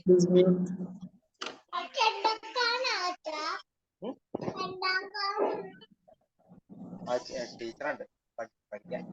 Please mute. ടീച്ചറുണ്ട് പഠിക്കാൻ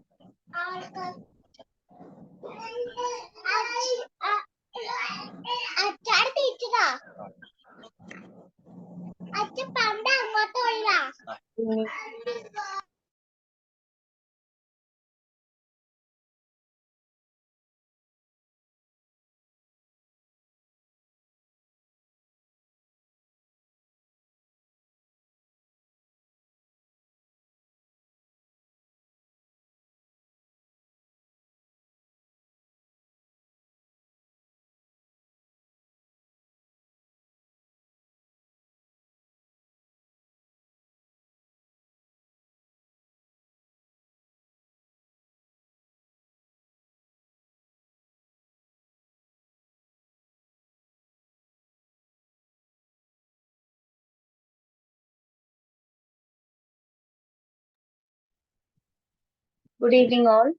Good evening, all.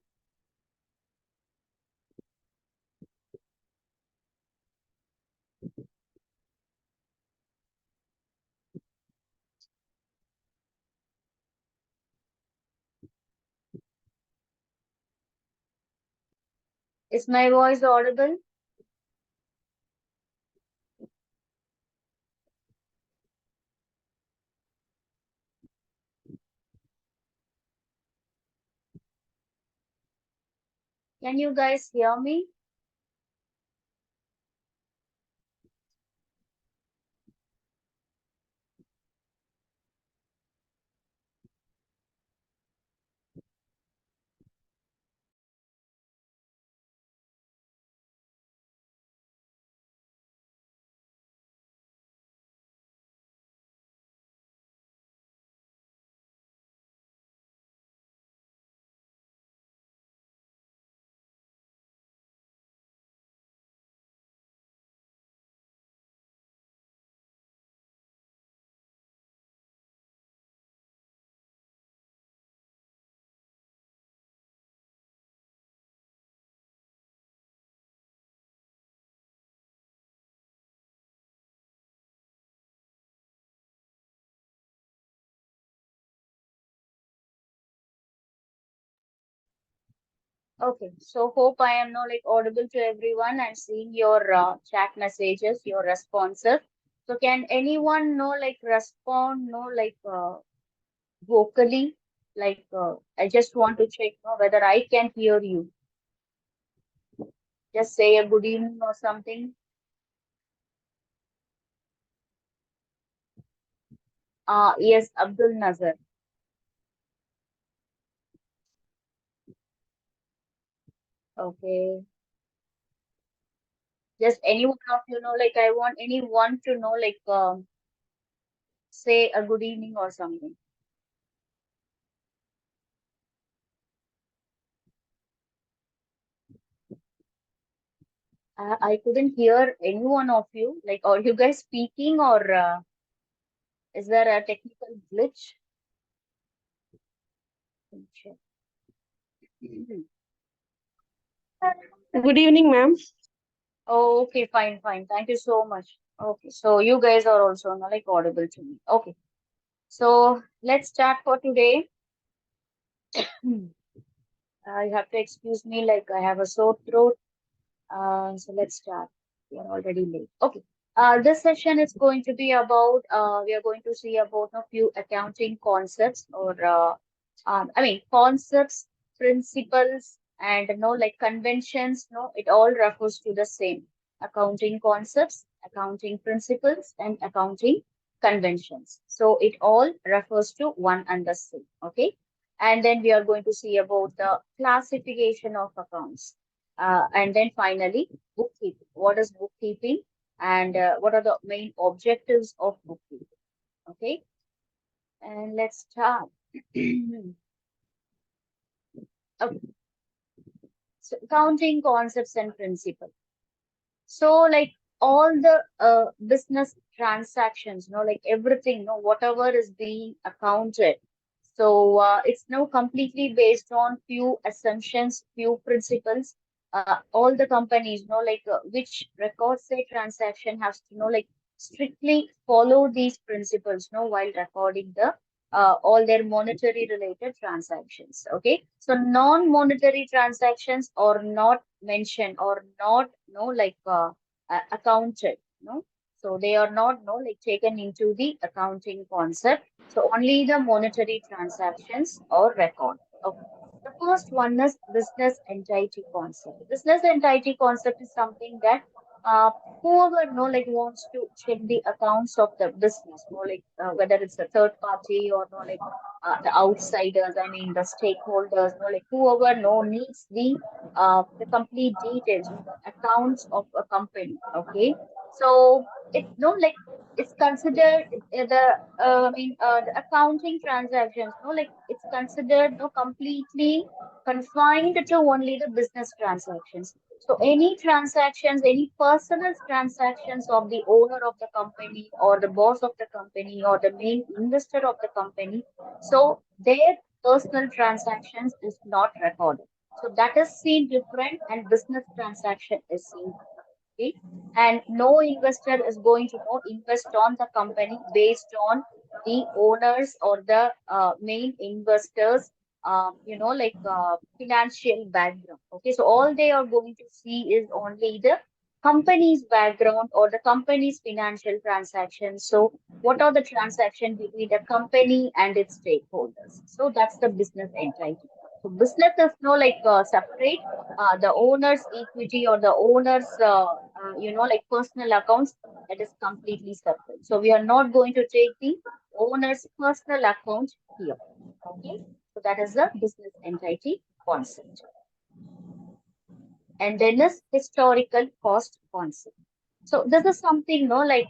Is my voice audible? Can you guys hear me? Okay, so hope I am now audible to everyone and seeing your chat messages, your responses. So can anyone respond vocally? I just want to check whether I can hear you. Just say a good evening or something. Yes, Abdul Nazar. Okay. Just any one of I want anyone to say a good evening or something. I couldn't hear any one of you. Are you guys speaking or is there a technical glitch? Good evening, ma'am. Oh, okay, fine, fine. Thank you so much. Okay, so you guys are also audible to me. Okay, so let's start for today. You have to excuse me, I have a sore throat. So let's start. We are already late. Okay. This session is going to be about, we are going to see about a few accounting concepts or, concepts, principles, and, conventions, it all refers to the same. Accounting concepts, accounting principles, and accounting conventions. So it all refers to one and the same. Okay. And then we are going to see about the classification of accounts. And then finally, bookkeeping. What is bookkeeping and what are the main objectives of bookkeeping? Okay, and let's start. Okay. So accounting concepts and principles. So like all the business transactions, like everything, whatever is being accounted. So it's now completely based on few assumptions, few principles. All the companies, like which records say transaction has to, like strictly follow these principles, while recording the all their monetary related transactions. Okay, so non-monetary transactions are not mentioned or not, like accounted, so they are not, like taken into the accounting concept. So only the monetary transactions are recorded. Okay. The first one is business entity concept. Business entity concept is something that uh, whoever like wants to check the accounts of the business, like whether it's a third party or like the outsiders, I mean the stakeholders, like whoever needs the complete details, the accounts of a company. Okay, so it like it's considered the accounting transactions, like it's considered completely confined to only the business transactions. So any transactions, any personal transactions of the owner of the company or the boss of the company or the main investor of the company, so their personal transactions is not recorded. So that is seen different and business transaction is seen differently. And no investor is going to invest on the company based on the owners or the main investors, financial background. Okay, so all they are going to see is only the company's background or the company's financial transactions. So what are the transactions between the company and its stakeholders? So that's the business entity. So business is like separate the owner's equity or the owner's like personal accounts, that is completely separate. So we are not going to take the owner's personal account here. Okay, so that is the business entity concept. And then is historical cost concept. So this is something, like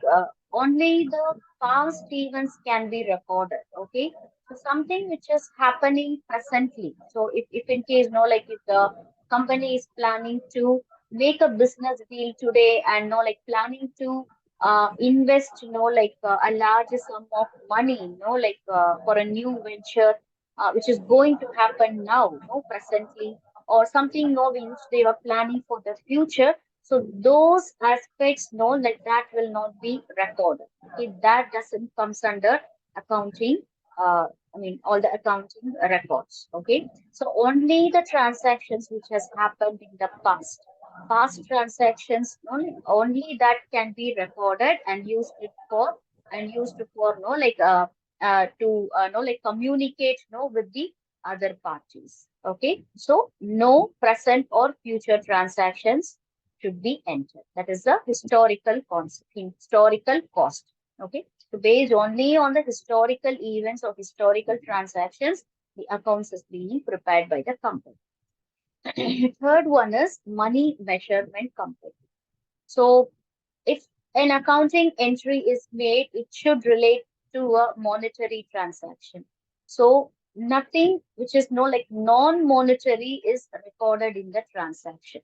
only the past events can be recorded. Okay, so something which is happening presently. So if in case, like if the company is planning to make a business deal today and like planning to invest, like a large sum of money, like for a new venture, which is going to happen now, presently, or something, which they are planning for the future. So those aspects, like that will not be recorded. Okay, that doesn't comes under accounting. Uh, all the accounting records. Okay, so only the transactions which has happened in the past transactions, only that can be recorded and used it for like to like communicate with the other parties. Okay, so no present or future transactions should be entered. That is the historical concept, historical cost. Okay, so based only on the historical events or historical transactions, the accounts is being prepared by the company. Third one is money measurement company. So if an accounting entry is made, it should relate to a monetary transaction. So nothing which is like non-monetary is recorded in the transaction.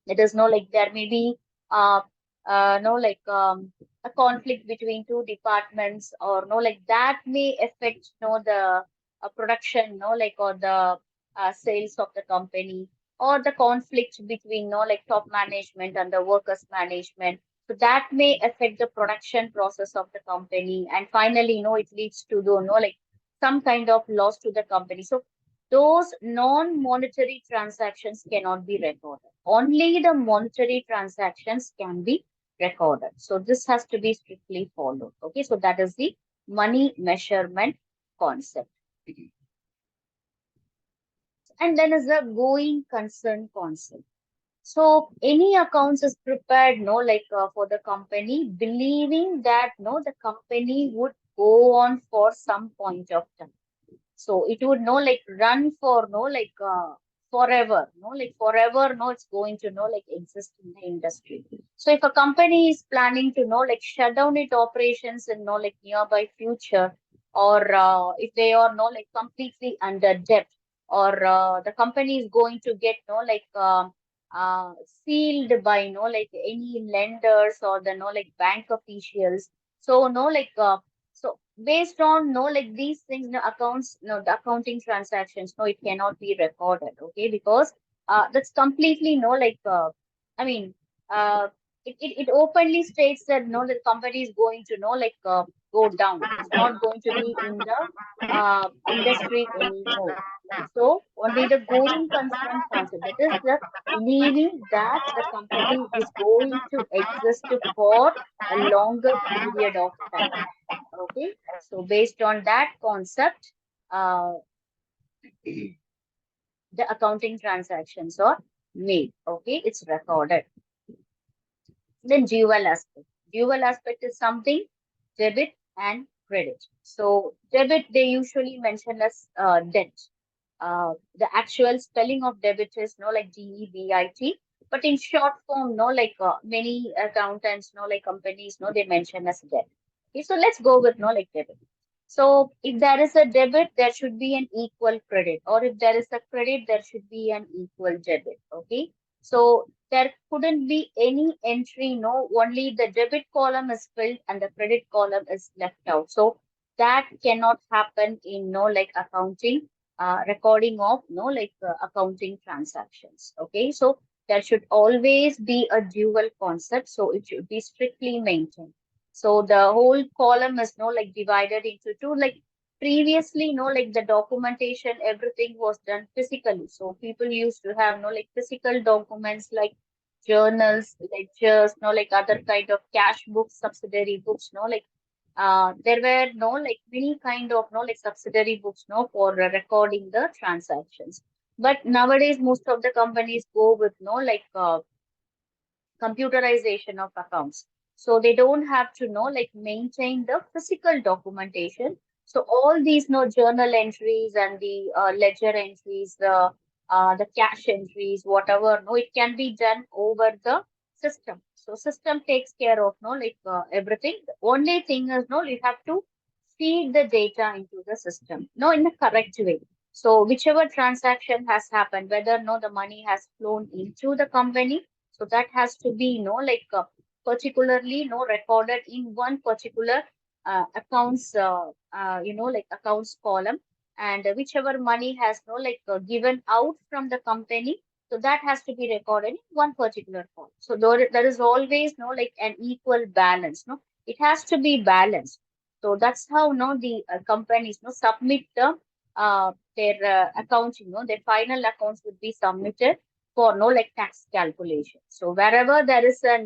It is like there may be uh, like a conflict between two departments, or like that may affect the production, like or the sales of the company, or the conflict between like top management and the workers management. So that may affect the production process of the company, and finally it leads to the like some kind of loss to the company. So those non-monetary transactions cannot be recorded. Only the monetary transactions can be recorded. So this has to be strictly followed. Okay, so that is the money measurement concept. And then is the going concern concept. So any accounts is prepared, like for the company, believing that the company would go on for some point of time. So it would like run for like forever, like forever, it's going to like exist in the industry. So if a company is planning to like shut down its operations in like nearby future, or if they are like completely under debt, or the company is going to get sealed by like any lenders or the like bank officials. So so based on like these things, the accounts, the accounting transactions, it cannot be recorded, okay, because that's completely I mean uh it openly states that the company is going to go down. It's not going to be in the industry anymore. So only the going concern concept, that is the believing that the company is going to exist for a longer period of time. Okay, so based on that concept, uh, the accounting transactions are made. Okay, it's recorded. Then dual aspect. Dual aspect is something debit and credit. So debit they usually mention as debt. The actual spelling of debit is like DEBIT, but in short form, many accountants, like companies, they mention as debt. Okay, so let's go with like debit. So if there is a debit, there should be an equal credit, or if there is a credit, there should be an equal debit. Okay, so there couldn't be any entry, no, only the debit column is filled and the credit column is left out. So that cannot happen in like accounting recording of accounting transactions. Okay, so there should always be a dual concept, so it should be strictly maintained. So the whole column is like divided into two. Like previously, like the documentation, everything was done physically. So people used to have like physical documents like journals, ledgers, like other kind of cash books, subsidiary books, there were like many kind of like subsidiary books for recording the transactions. But nowadays most of the companies go with computerization of accounts. So they don't have to maintain the physical documentation. So all these journal entries and the ledger entries, the cash entries, whatever, it can be done over the system. So system takes care of everything. The only thing is you have to feed the data into the system in the correct way. So whichever transaction has happened, whether the money has flown into the company, so that has to be particularly recorded in one particular accounts accounts column, and whichever money has given out from the company, so that has to be recorded in one particular column. So there is always an equal balance. It has to be balanced. So that's how the companies submit their accounts. Their final accounts would be submitted for tax calculation. So wherever there is a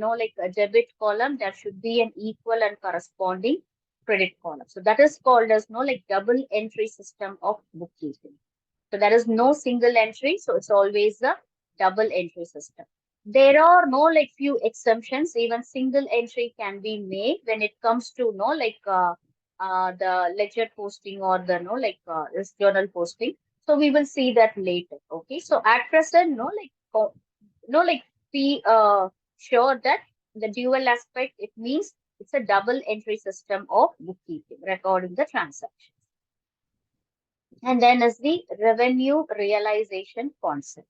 a debit column, there should be an equal and corresponding credit column. So that is called as double entry system of bookkeeping. So there is no single entry, so it's always a double entry system. There are few exemptions. Even single entry can be made when it comes to the ledger posting or the this journal posting. So we will see that later. Okay. So at present, be sure that the dual aspect, it means it's a double entry system of bookkeeping, recording the transactions. And then is the revenue realization concept.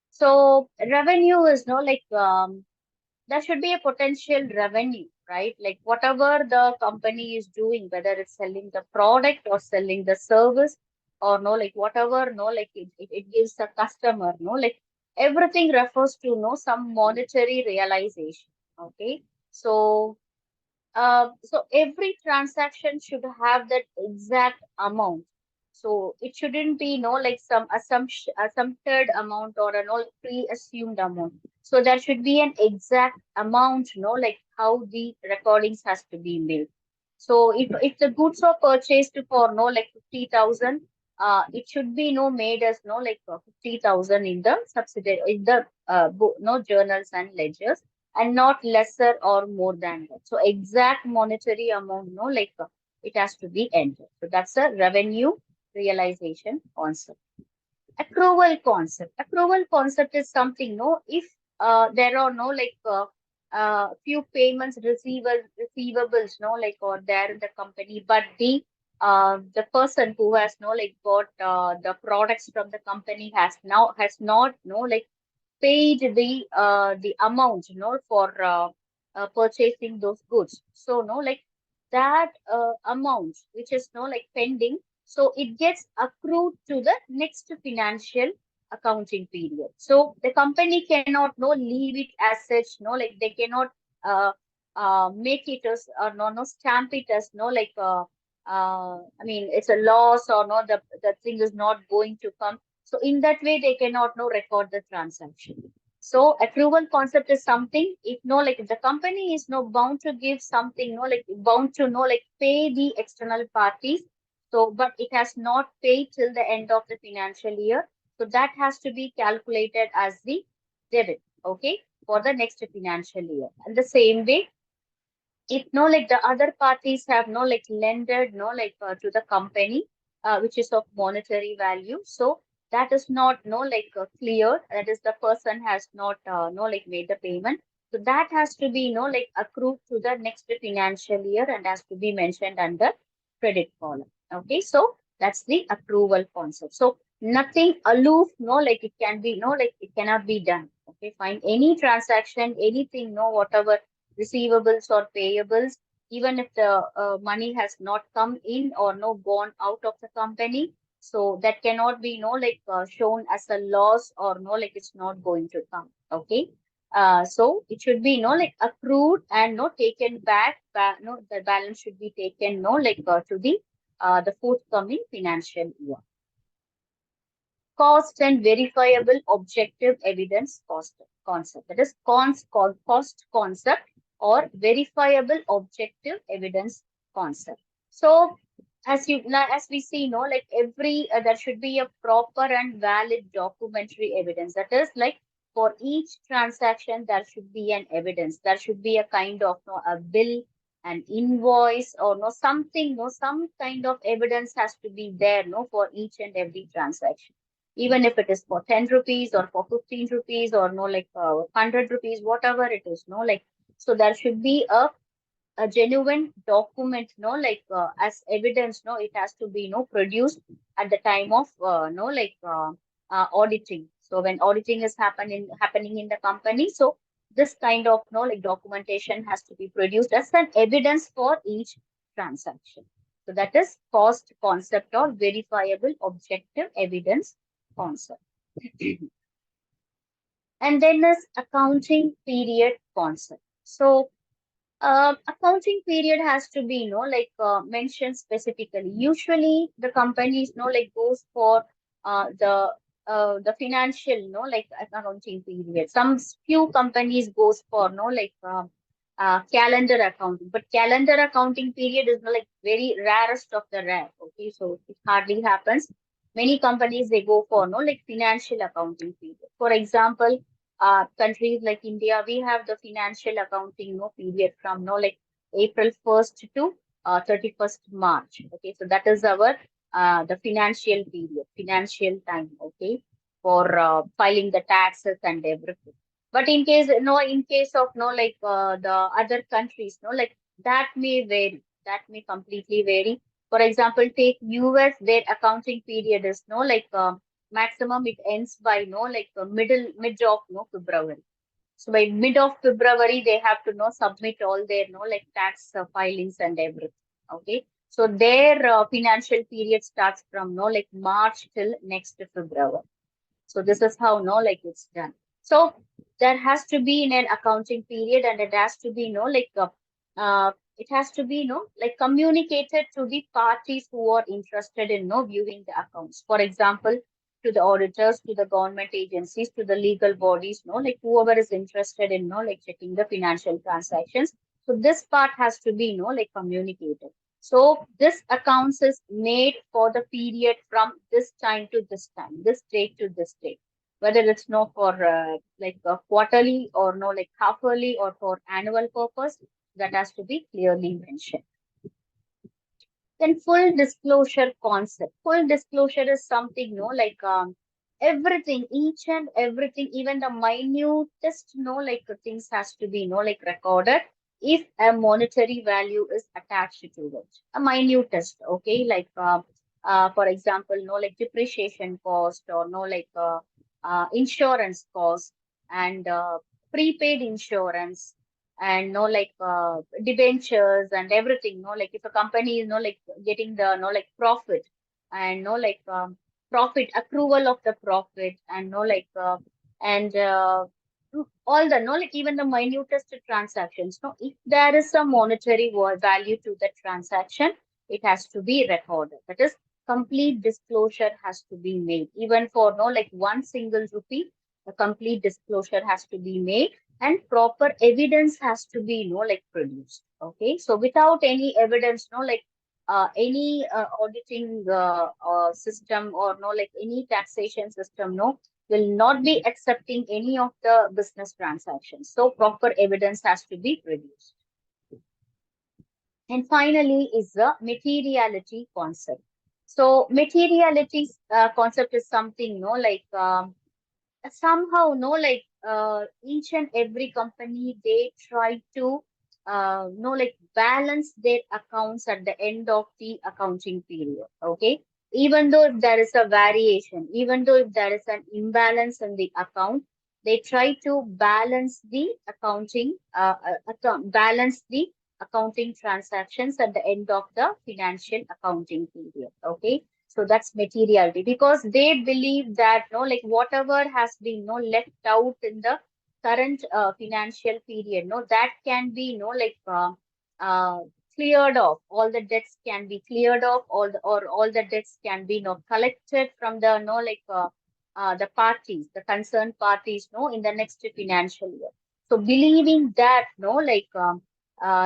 So revenue is there should be a potential revenue, right? Like whatever the company is doing, whether it's selling the product or selling the service, or whatever it gives a customer, everything refers to some monetary realization. Okay, so so every transaction should have that exact amount. So it shouldn't be some assumpted amount or a pre-assumed amount. So there should be an exact amount, like how the recordings has to be made. So if the goods are purchased for 50,000, it should be made as 50,000 in the subsidiary in the book, journals and ledgers, and not lesser or more than that. So exact monetary amount, it has to be entered. So that's a revenue realization concept. Accrual concept. Accrual concept is something, if there are few payments receivables, or there in the company, but the the person who has no like got the products from the company has not no like paid the amount for purchasing those goods. So no like that amount which is no like pending, so it gets accrued to the next financial accounting period. So the company cannot no leave it as such, no like they cannot uh, make it as no stamp it as no like I mean it's a loss or no the thing is not going to come. So in that way, they cannot no record the transaction. So accrual concept is something, if no like if the company is no bound to give something, no like bound to no like pay the external parties. So but it has not paid till the end of the financial year. So that has to be calculated as the debit, okay, for the next financial year. And the same way, if no like the other parties have no like lended no like to the company which is of monetary value, so that is not no like cleared, that is the person has not no like made the payment, so that has to be no like accrued to the next financial year and has to be mentioned under credit column. Okay, so that's the approval concept. So nothing aloof, no like it can be no like it cannot be done. Okay, fine, any transaction, anything, no whatever receivables or payables, even if the money has not come in or no gone out of the company. So that cannot be no like shown as a loss or no like it's not going to come. Okay. So it should be no like accrued and no taken back, no the balance should be taken no like to the forthcoming financial year. Cost and verifiable objective evidence cost concept. That is cost concept or verifiable objective evidence concept. So as we see, like every there should be a proper and valid documentary evidence. That is like for each transaction there should be an evidence. There should be a kind of a bill, an invoice, or something, some kind of evidence has to be there, for each and every transaction, even if it is for 10 rupees or for 15 rupees or like 100 rupees, whatever it is, like, so there should be a genuine document, like as evidence, it has to be, produced at the time of, like auditing. So when auditing is happening in the company, so this kind of, like documentation has to be produced as an evidence for each transaction. So that is cost concept or verifiable objective evidence concept. And then there's accounting period concept. So accounting period has to be, mentioned specifically. Usually, the companies, like goes for the financial, like accounting period. Some few companies goes for, like calendar accounting, but calendar accounting period is like very rarest of the rare. Okay, so it hardly happens. Many companies they go for like financial accounting period. For example, countries like India, we have the financial accounting period from like April 1st to 31st March. Okay, so that is our the financial period, financial time. Okay, for filing the taxes and everything. But in case in case of like the other countries, like that may vary. That may completely vary. For example, take US, their accounting period is like maximum it ends by like mid of February. So by mid of February, they have to submit all their like tax filings and everything. Okay. So their financial period starts from like March till next February. So this is how like it's done. So there has to be in an accounting period, and it has to be like it has to be like communicated to the parties who are interested in viewing the accounts. For example, to the auditors, to the government agencies, to the legal bodies, like whoever is interested in like checking the financial transactions. So this part has to be like communicated. So this accounts is made for the period from this time to this time, this date to this date. Whether it's for like a quarterly or like half yearly or for annual purpose, that has to be clearly mentioned. Then full disclosure concept. Full disclosure is something, like everything, each and everything, even the minutest, like things has to be, like recorded if a monetary value is attached to it, a minutest, okay, like for example, no, like depreciation cost, or no, like insurance cost, and prepaid insurance, and no, like debentures and everything, no, like if a company is no, like getting the no, like profit, and no, like profit accrual of the profit, and no, like and all the no, like even the minutest transactions, no, if there is a monetary value to the transaction, it has to be recorded. That is, complete disclosure has to be made. Even for no, like one single rupee, the complete disclosure has to be made, and proper evidence has to be no, like produced. Okay, so without any evidence, no, like any auditing system, or no, like any taxation system, no, will not be accepting any of the business transactions. So proper evidence has to be produced. And finally is the materiality concept. So materiality concept is something, no, like somehow, no, like each and every company, they try to no, like balance their accounts at the end of the accounting period. Okay, even though if there is a variation, even though if there is an imbalance in the account, they try to balance the accounting balance the accounting transactions at the end of the financial accounting period. Okay, so that's materiality, because they believe that no, like whatever has been no left out in the current financial period, no, that can be no, like uh, cleared off. All the debts can be cleared off. All the debts can be no collected from the no, like the parties, the concerned parties, no, in the next financial year. So believing that no, like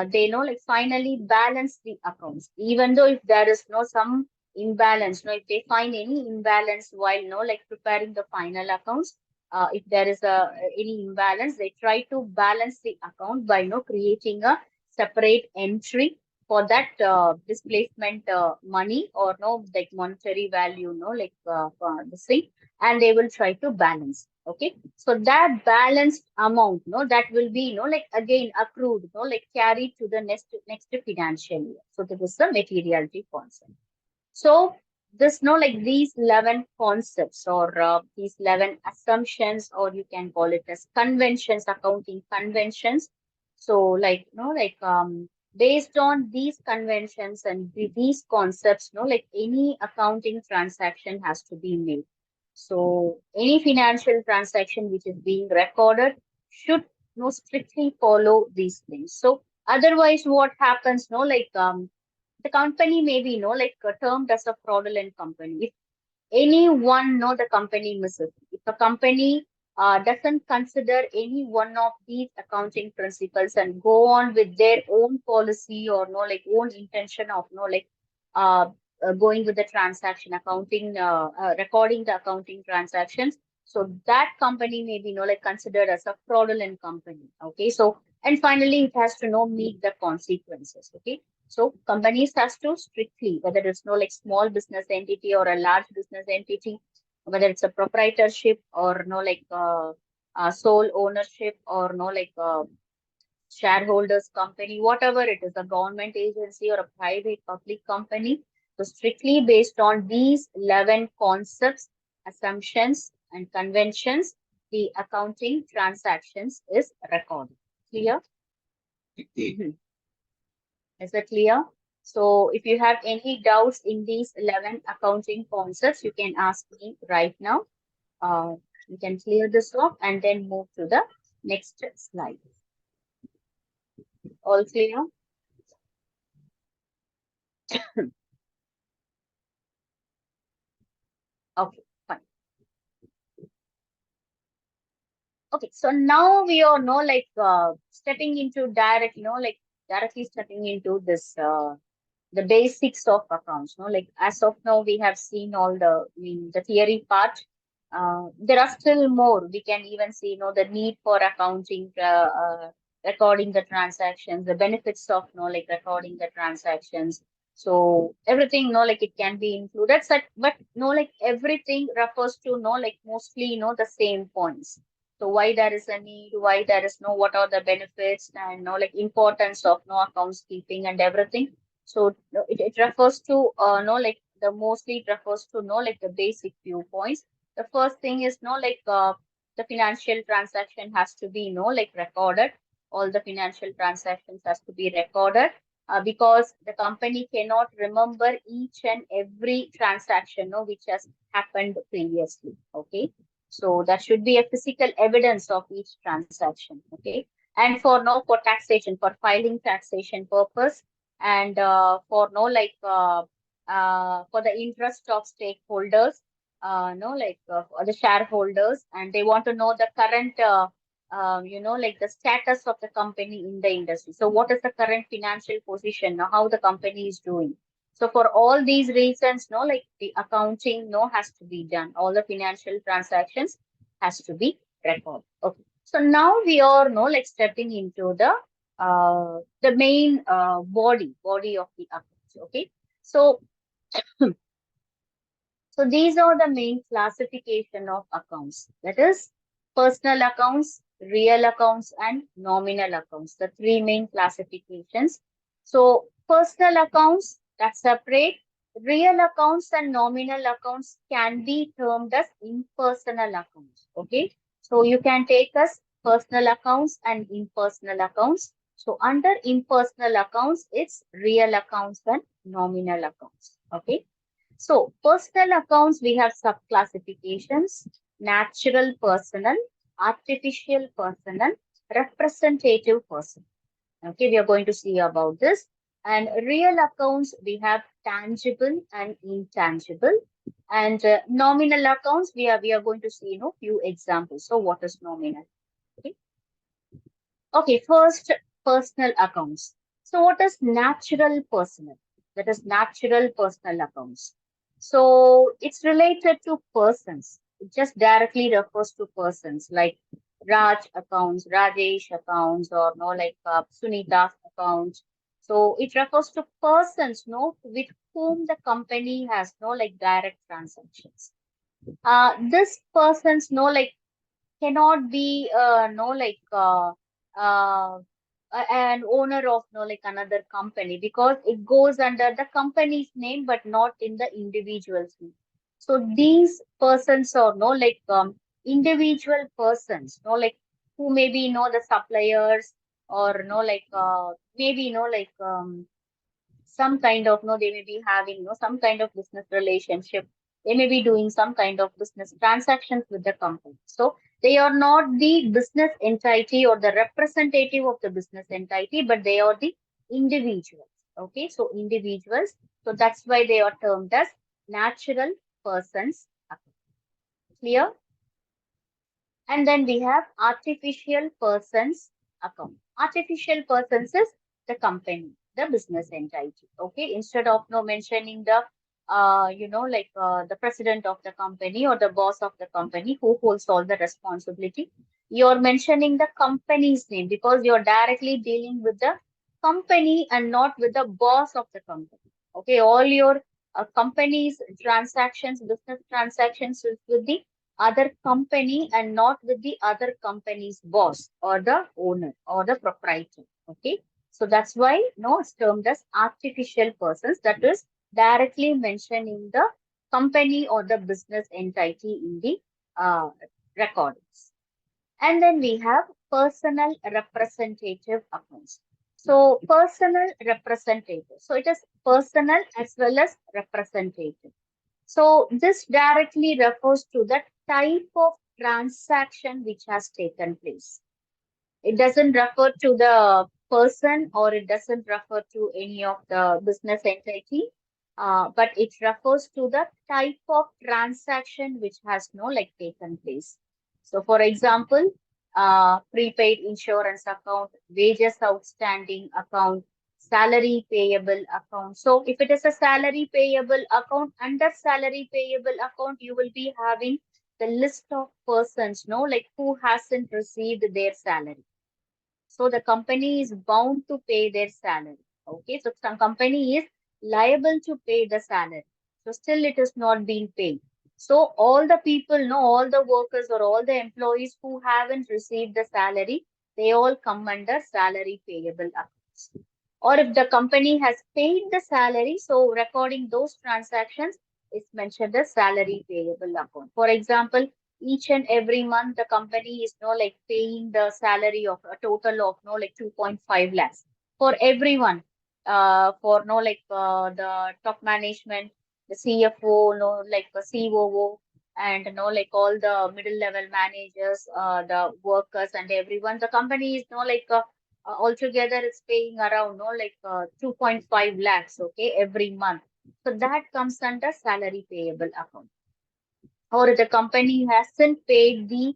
they know, like finally balance the accounts, even though if there is no some imbalance, no, if they find any imbalance while no, like preparing the final accounts, if there is a any imbalance, they try to balance the account by no creating a separate entry for that displacement money, or no, like monetary value, no, like for the thing, and they will try to balance. Okay, so that balanced amount, no, that will be no, like again accrued, no, like carried to the next financial year. So this is the materiality concept. So this, no, like these 11 concepts, or these 11 assumptions, or you can call it as conventions, accounting conventions. So like, no, like based on these conventions and these concepts, no, like any accounting transaction has to be made. So any financial transaction which is being recorded should no strictly follow these things. So otherwise, what happens, no, like the company may be no, like termed as a fraudulent company. If anyone know the company misses, if a company doesn't consider any one of these accounting principles and go on with their own policy, or no, like own intention of no, like uh, going with the transaction accounting, recording the accounting transactions, so that company may be no, like considered as a fraudulent company. Okay, so and finally it has to know meet the consequences. Okay, so companies has to strictly, whether it's no, like small business entity or a large business entity, whether it's a proprietorship or no, like sole ownership, or no, like shareholders company, whatever it is, a government agency or a private public company. So strictly based on these 11 concepts, assumptions, and conventions, the accounting transactions is recorded. Clear? Is it clear? So if you have any doubts in these 11 accounting concepts, you can ask me right now. You can clear this off and then move to the next slide. All clear? Okay, fine. Okay, so now we are no, like stepping into direct, like directly stepping into this the basics of accounts. No, like as of now, we have seen all the, I mean, the theory part. There are still more. We can even see, the need for accounting, recording the transactions, the benefits of, like recording the transactions. So everything, like it can be included. But no, like everything refers to, like mostly, the same points. So why there is a need, why there is no, what are the benefits, and like importance of accounts keeping and everything. So it refers to like the mostly it refers to like the basic viewpoints. The first thing is like the financial transaction has to be like recorded. All the financial transactions has to be recorded, because the company cannot remember each and every transaction which has happened previously. Okay, so there should be a physical evidence of each transaction. Okay, and for taxation, for filing taxation purpose, and for for the interest of stakeholders, the shareholders, and they want to know the current like the status of the company in the industry. So what is the current financial position, how the company is doing. So for all these reasons, like the accounting has to be done. All the financial transactions has to be recorded. Okay. So now we are like stepping into the main body of the accounts. Okay. So so these are the main classification of accounts. That is personal accounts, real accounts, and nominal accounts. The three main classifications. So personal accounts, that's separate. Real accounts and nominal accounts can be termed as impersonal accounts. Okay. So you can take as personal accounts and impersonal accounts. So under impersonal accounts, it's real accounts and nominal accounts. Okay. So, personal accounts, we have sub-classifications: natural personal, artificial personal, representative personal. Okay, we are going to see about this. And real accounts, we have tangible and intangible. And nominal accounts, we are going to see few examples. So, what is nominal? Okay. Okay, first, personal accounts. So, what is natural personal? That is natural personal accounts. So, it's related to persons. It just directly refers to persons like Raj accounts, Rajesh accounts, or like Sunita's accounts. So, it refers to persons, with whom the company has like direct transactions. This persons, like cannot be uh, an owner of like another company, because it goes under the company's name but not in the individual's name. So these persons are individual persons, like who maybe the suppliers, or maybe some kind of they may be having some kind of business relationship. They may be doing some kind of business transactions with the company. So they are not the business entity or the representative of the business entity, but they are the individuals. Okay, so individuals. So that's why they are termed as natural persons. Clear? And then we have artificial persons account. Artificial persons is the company, the business entity. Okay, instead of no mentioning the the president of the company or the boss of the company who holds all the responsibility, you're mentioning the company's name, because you're directly dealing with the company and not with the boss of the company. Okay, all your company's transactions, business transactions is with the other company and not with the other company's boss or the owner or the proprietor. Okay. So that's why it's termed as artificial persons, that is directly mentioning the company or the business entity in the uh, recordings. And then we have personal representative accounts. So personal representative. So it is personal as well as representative. So this directly refers to the type of transaction which has taken place. It doesn't refer to the person, or it doesn't refer to any of the business entity, but it refers to the type of transaction which has taken place. So, for example, prepaid insurance account, wages outstanding account, salary payable account. So, if it is a salary payable account, under salary payable account, you will be having the list of persons, like who hasn't received their salary. So the company is bound to pay their salary. Okay, so some company is liable to pay the salary. So still it is not being paid. So all the people, no, all the workers or all the employees who haven't received the salary, they all come under salary payable accounts. Or if the company has paid the salary, so recording those transactions is mentioned as salary payable account. For example, each and every month the company is no like paying the salary of a total of no like 2.5 lakhs for everyone. For no like the top management, the CFO, no like the COO, and no like all the middle level managers, the workers and everyone. The company is no like altogether it's paying around no like 2.5 lakhs, okay, every month. So that comes under salary payable account. Or the company hasn't paid the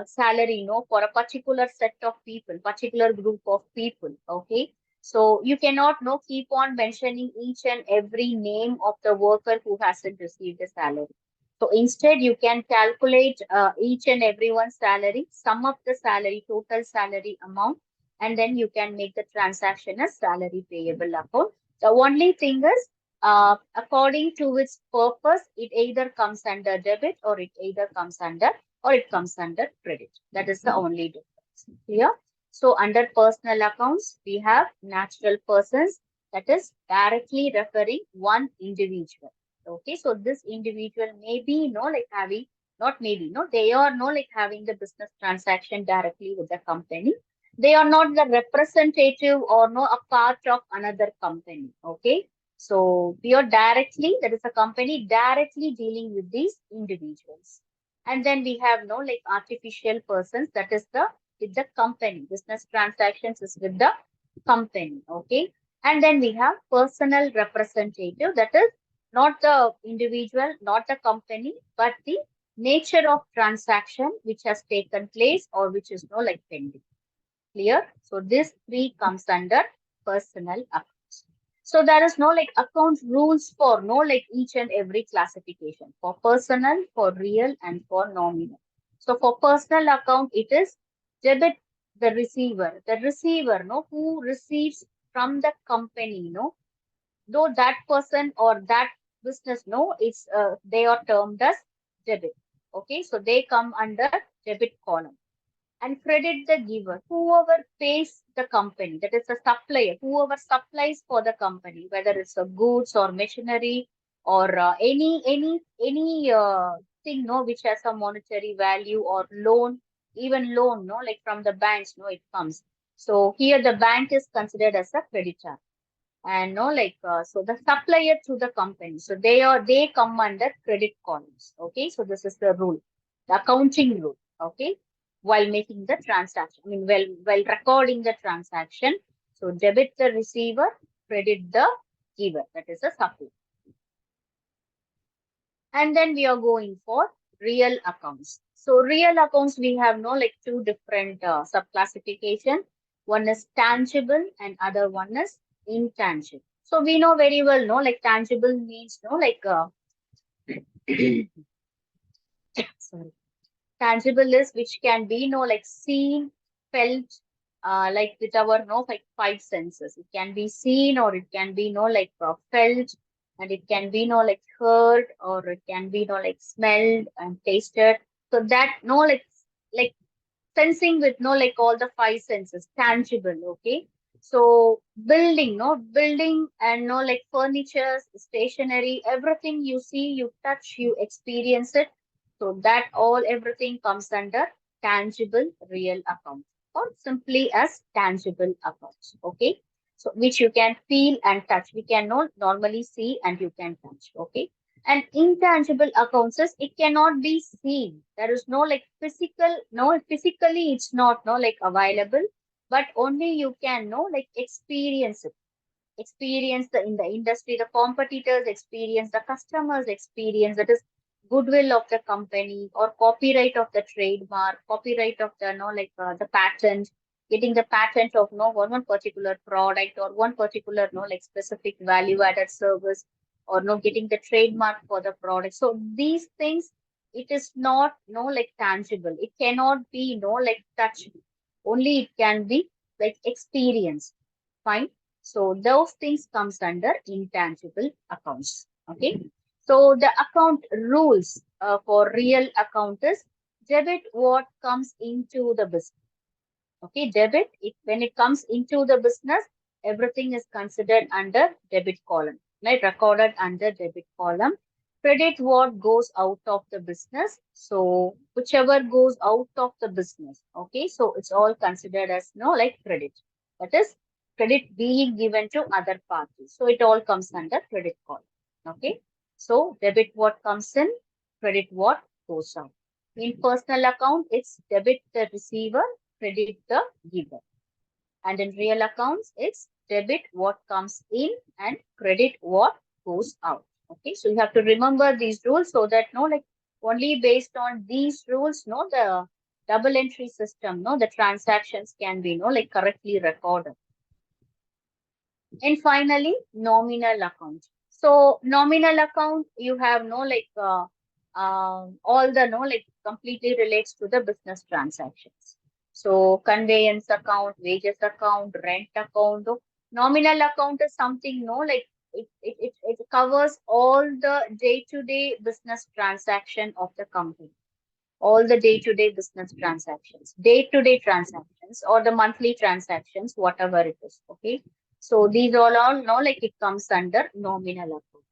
salary, for a particular set of people, particular group of people, okay. So you cannot keep on mentioning each and every name of the worker who hasn't received the salary. So instead, you can calculate each and everyone's salary, sum up the salary, total salary amount, and then you can make the transaction as salary payable account. The only thing is, according to its purpose, it either comes under debit or it comes under credit. That is the only difference. Clear? So under personal accounts, we have natural persons, that is directly referring one individual. Okay, so this individual may be like having, not maybe, no, they are like having the business transaction directly with the company. They are not the representative or a part of another company. Okay, so we are directly, that is a company directly dealing with these individuals. And then we have no like artificial persons, that is the with the company. Business transactions is with the company. Okay. And then we have personal representative, that is not the individual, not the company, but the nature of transaction which has taken place or which is no like pending. Clear? So this three comes under personal accounts. So there is no like account rules for no like each and every classification for personal, for real, and for nominal. So for personal account, it is debit the receiver. The receiver, no, who receives from the company, no, though that person or that business, no, it's they are termed as debit. Okay, so they come under debit column. And credit the giver, whoever pays the company, that is the supplier, whoever supplies for the company, whether it's a goods or machinery or any thing, no, which has a monetary value, or loan, even loan, no, like from the banks, no, it comes. So here the bank is considered as a creditor, and no like so the supplier to the company, so they come under credit columns. Okay, so this is the rule, the accounting rule. Okay, while making the transaction, I mean, while recording the transaction, so debit the receiver, credit the giver, that is a supplier. And then we are going for real accounts. So real accounts, we have no like two different sub classification. One is tangible and other one is intangible. So we know very well, no, like tangible means no like sorry, tangible is which can be no like seen, felt, like with our no like five senses. It can be seen or it can be no like felt, and it can be no like heard, or it can be no like smelled and tasted. So that no like sensing with no like all the five senses, tangible. Okay, so building, no, building and no like furniture, stationery, everything you see, you touch, you experience it, so that all everything comes under tangible real account, or simply as tangible accounts. Okay, so which you can feel and touch, we can not normally see and you can touch. Okay, and intangible accounts is it cannot be seen. There is no like physical, no, physically it's not no like available, but only you can know like experience it. Experience the in the industry, the competitors experience, the customers experience, that is goodwill of the company, or copyright of the trademark, copyright of the no like the patent, getting the patent of no one particular product or one particular no like specific value added service, or no getting the trademark for the product. So these things, it is not no like tangible, it cannot be no like touch, only it can be like experience. Fine. So those things comes under intangible accounts. Okay. So the account rules for real account is debit what comes into the business. Okay, debit, when it comes into the business, everything is considered under debit column, right? Recorded under debit column. Credit what goes out of the business. So whichever goes out of the business, okay, so it's all considered as like credit. That is credit being given to other parties. So it all comes under credit column. Okay. So debit what comes in, credit what goes out. In personal account, it's debit the receiver, credit the giver. And in real accounts, it's debit what comes in and credit what goes out. Okay, so you have to remember these rules so that like only based on these rules, the double entry system, the transactions can be like correctly recorded. And finally, nominal account. So nominal account, you have all the like completely relates to the business transactions. So conveyance account, wages account, rent account. Nominal account is something like it covers all the day-to-day business transaction of the company, all the day-to-day business transactions, day-to-day transactions, or the monthly transactions, whatever it is. Okay. So these all are like it comes under nominal account.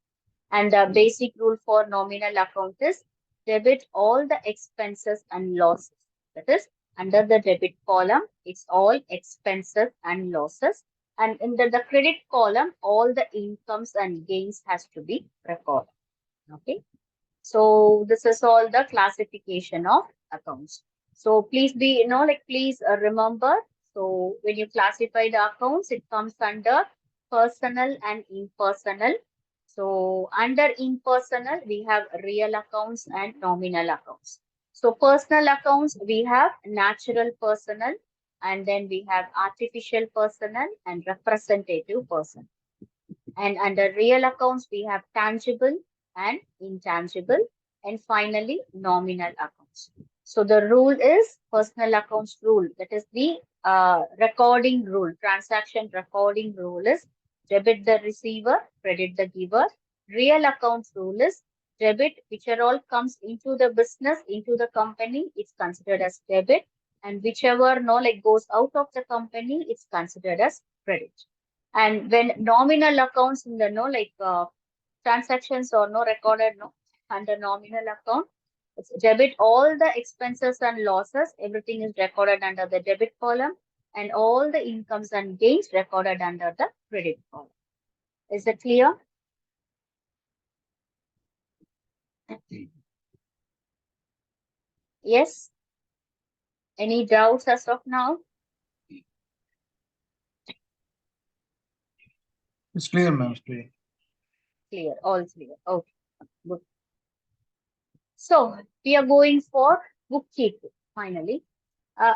And the basic rule for nominal account is debit all the expenses and losses. That is under the debit column, it's all expenses and losses. And in the credit column, all the incomes and gains has to be recorded. Okay. So this is all the classification of accounts. So please be, please remember. So when you classify the accounts, it comes under personal and impersonal. So under impersonal, we have real accounts and nominal accounts. So personal accounts, we have natural personal, and then we have artificial personal and representative personal. And under real accounts, we have tangible and intangible. And finally, nominal accounts. So the rule is personal accounts rule. That is the recording rule. Transaction recording rule is debit the receiver, credit the giver. Real accounts rule is debit, which are all comes into the business, into the company, it's considered as debit. And whichever like goes out of the company, it's considered as credit. And when nominal accounts in the transactions or recorded under nominal account, it's debit all the expenses and losses. Everything is recorded under the debit column, and all the incomes and gains recorded under the credit column. Is it clear? Yes. Any doubts as of now? It's clear, ma'am. It's clear. Clear. All clear. Okay. Good. So we are going for bookkeeping finally.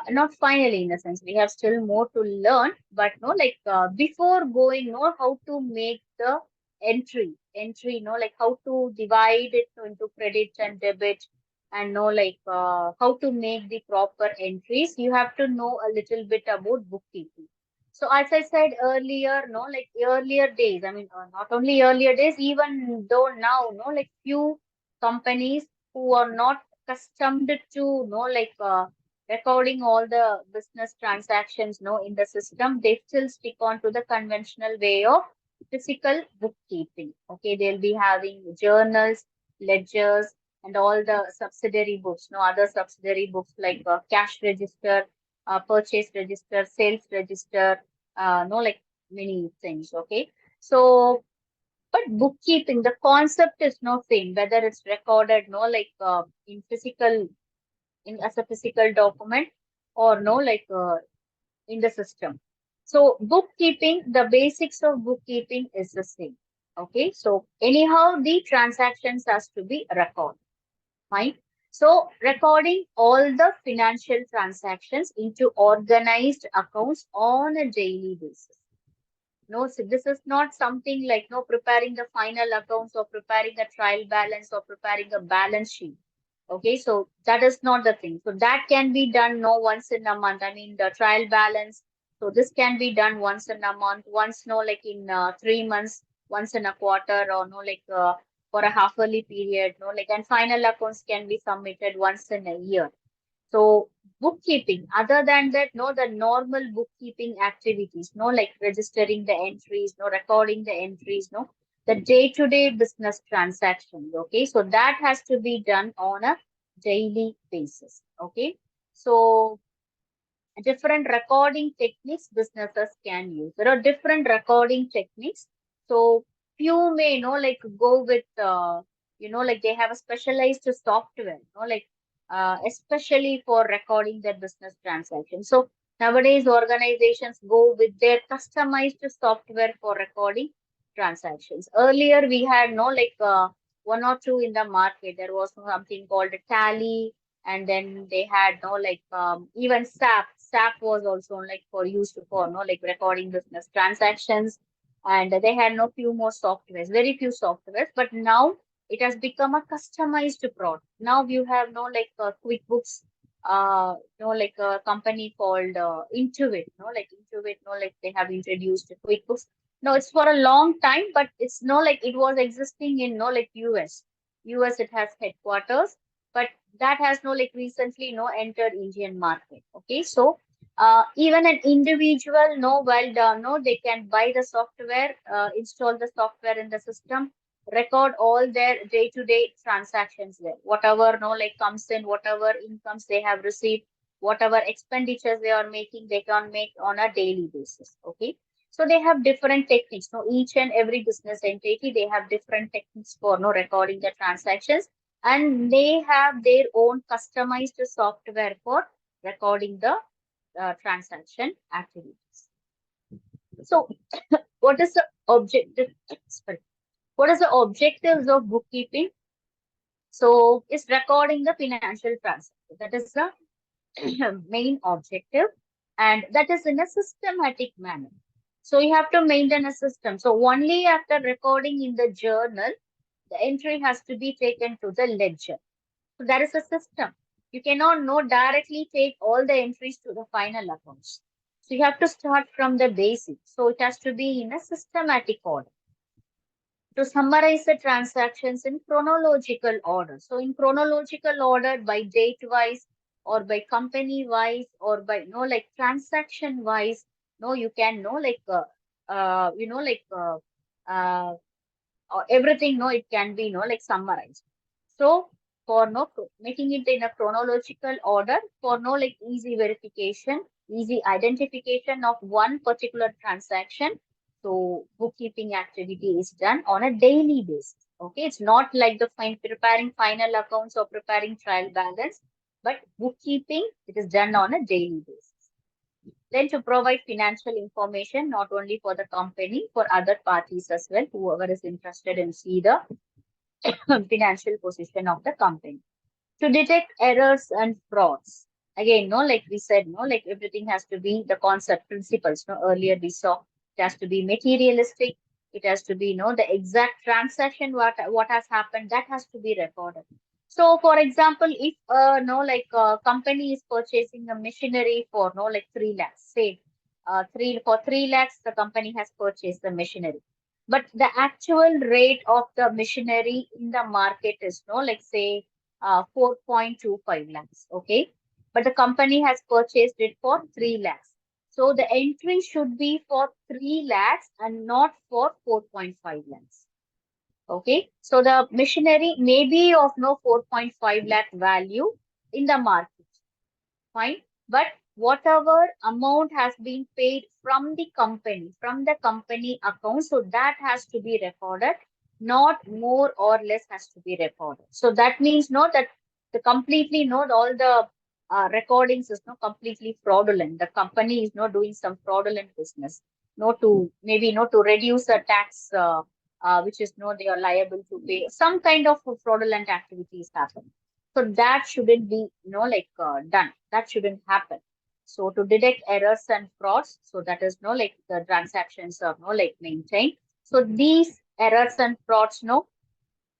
Not finally in a sense, we have still more to learn, but before going, how to make the entry, like how to divide it into credit and debit, and how to make the proper entries, you have to know a little bit about bookkeeping. So as I said earlier, like earlier days, I mean, not only earlier days, even though now, like few companies who are not accustomed to, recording all the business transactions in the system, they still stick on to the conventional way of physical bookkeeping. Okay, they'll be having journals, ledgers, and all the subsidiary books, other subsidiary books like cash register, purchase register, sales register, like many things. Okay, so but bookkeeping, the concept is not same, whether it's recorded in physical, in as a physical document, or in the system. So bookkeeping, the basics of bookkeeping is the same. Okay, so anyhow the transactions has to be recorded. Fine. So recording all the financial transactions into organized accounts on a daily basis. No, so this is not something like preparing the final accounts or preparing a trial balance or preparing a balance sheet. Okay, so that is not the thing. So that can be done once in a month. I mean the trial balance. So this can be done once in a month, once like in 3 months, once in a quarter, or for a half-yearly period, like, and final accounts can be submitted once in a year. So bookkeeping, other than that, the normal bookkeeping activities, like registering the entries, recording the entries, the day-to-day business transactions. Okay, so that has to be done on a daily basis. Okay, so different recording techniques businesses can use. There are different recording techniques. So few may like go with like they have a specialized software, like especially for recording their business transactions. So nowadays organizations go with their customized software for recording transactions. Earlier we had like one or two in the market. There was something called Tally, and then they had like even SAP was also like for used for like recording business transactions, and they had no few more softwares, very few softwares, but now it has become a customized product. Now you have like QuickBooks, like a company called Intuit, like they have introduced QuickBooks. No, it's for a long time, but it's like it was existing in like US it has headquarters, but that has like recently entered Indian market. Okay, so even an individual well done they can buy the software, install the software in the system, record all their day-to-day transactions there, whatever like comes in, whatever incomes they have received, whatever expenditures they are making, they can make on a daily basis. Okay, so they have different techniques. Each and every business entity, they have different techniques for recording the transactions, and they have their own customized software for recording the transaction activities. So, what is the objective? Sorry, what is the objectives of bookkeeping? So, it's recording the financial transaction. That is the main objective, and that is in a systematic manner. So, you have to maintain a system. So, only after recording in the journal, the entry has to be taken to the ledger. So there is a system. You cannot directly take all the entries to the final accounts. So you have to start from the basics. So it has to be in a systematic order. To summarize the transactions in chronological order. So in chronological order, by date wise, or by company wise, or by like transaction wise, you can like uh, everything it can be like summarized. So for making it in a chronological order, for like easy verification, easy identification of one particular transaction, so bookkeeping activity is done on a daily basis. Okay, it's not like the preparing final accounts or preparing trial balance, but bookkeeping, it is done on a daily basis. Then to provide financial information, not only for the company, for other parties as well, whoever is interested in see the financial position of the company. To detect errors and frauds. Again, like we said, like everything has to be the concept principles. Earlier we saw it has to be materialistic. It has to be, the exact transaction, what has happened, that has to be recorded. So, for example, if like a company is purchasing a machinery for like 3 lakhs, say, 3 lakhs, the company has purchased the machinery, but the actual rate of the machinery in the market is like say 4.25 lakhs. Okay, but the company has purchased it for 3 lakhs. So the entry should be for 3 lakhs and not for 4.5 lakhs. Okay, so the machinery may be of 4.5 lakh value in the market. Fine, but whatever amount has been paid from the company account, so that has to be recorded, not more or less has to be recorded. So that means that the completely all the recordings is not completely fraudulent. The company is not doing some fraudulent business, not to maybe not to reduce the tax, which is they are liable to pay. Some kind of fraudulent activities happen. So that shouldn't be, like done. That shouldn't happen. So to detect errors and frauds, so that is like the transactions are like maintained. So these errors and frauds,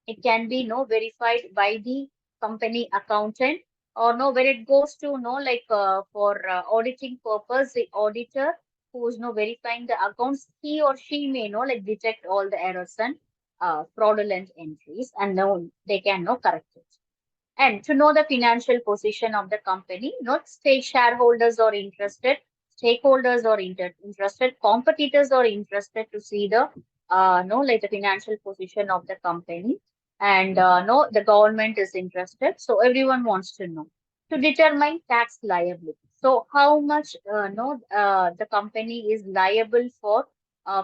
it can be verified by the company accountant, or when it goes to like for auditing purpose, the auditor who is verifying the accounts, he or she may like detect all the errors and fraudulent entries, and no, they can no correct it. And to know the financial position of the company, not state shareholders are interested, stakeholders are interested, competitors are interested to see the no like the financial position of the company, and no the government is interested. So everyone wants to know to determine tax liability. So how much no the company is liable for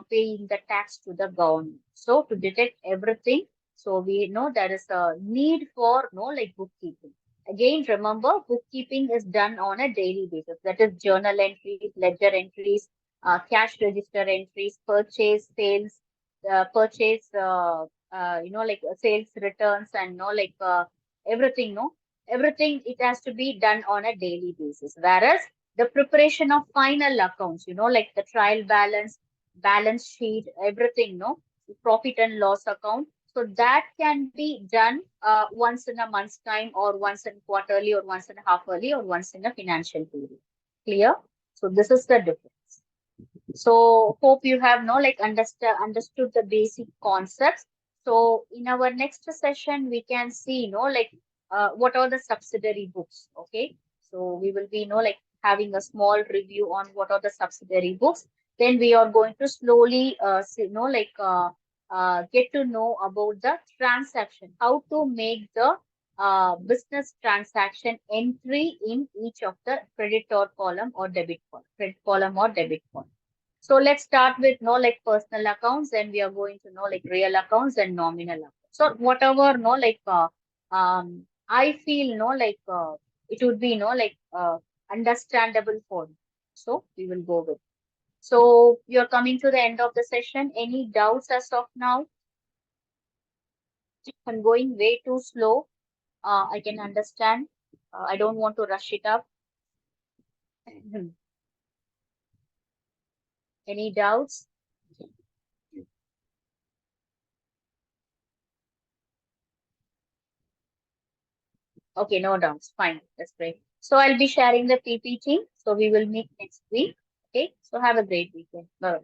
paying the tax to the government. So to detect everything, so we know there is a need for no like bookkeeping. Again, remember bookkeeping is done on a daily basis. That is journal entries, ledger entries, cash register entries, purchase, sales, purchase, like sales returns, and no like everything. No, everything it has to be done on a daily basis. Whereas the preparation of final accounts, like the trial balance, balance sheet, everything. No, profit and loss account, so that can be done once in a month's time, or once in quarterly, or once in a half yearly, or once in a financial period. Clear? So this is the difference. So hope you have like understood the basic concepts. So in our next session, we can see like what are the subsidiary books. Okay. So we will be like having a small review on what are the subsidiary books. Then we are going to slowly see, like get to know about the transaction, how to make the business transaction entry in each of the credit or column or debit column, credit column or debit column. So let's start with like personal accounts, and we are going to know like real accounts and nominal accounts. So whatever like I feel like it would be like understandable for you. So we will go with. So you're coming to the end of the session. Any doubts as of now? I'm going way too slow. I can understand. I don't want to rush it up. Any doubts? Okay, no doubts. Fine. That's great. So I'll be sharing the PPT. So we will meet next week. Okay. So have a great weekend. Bye.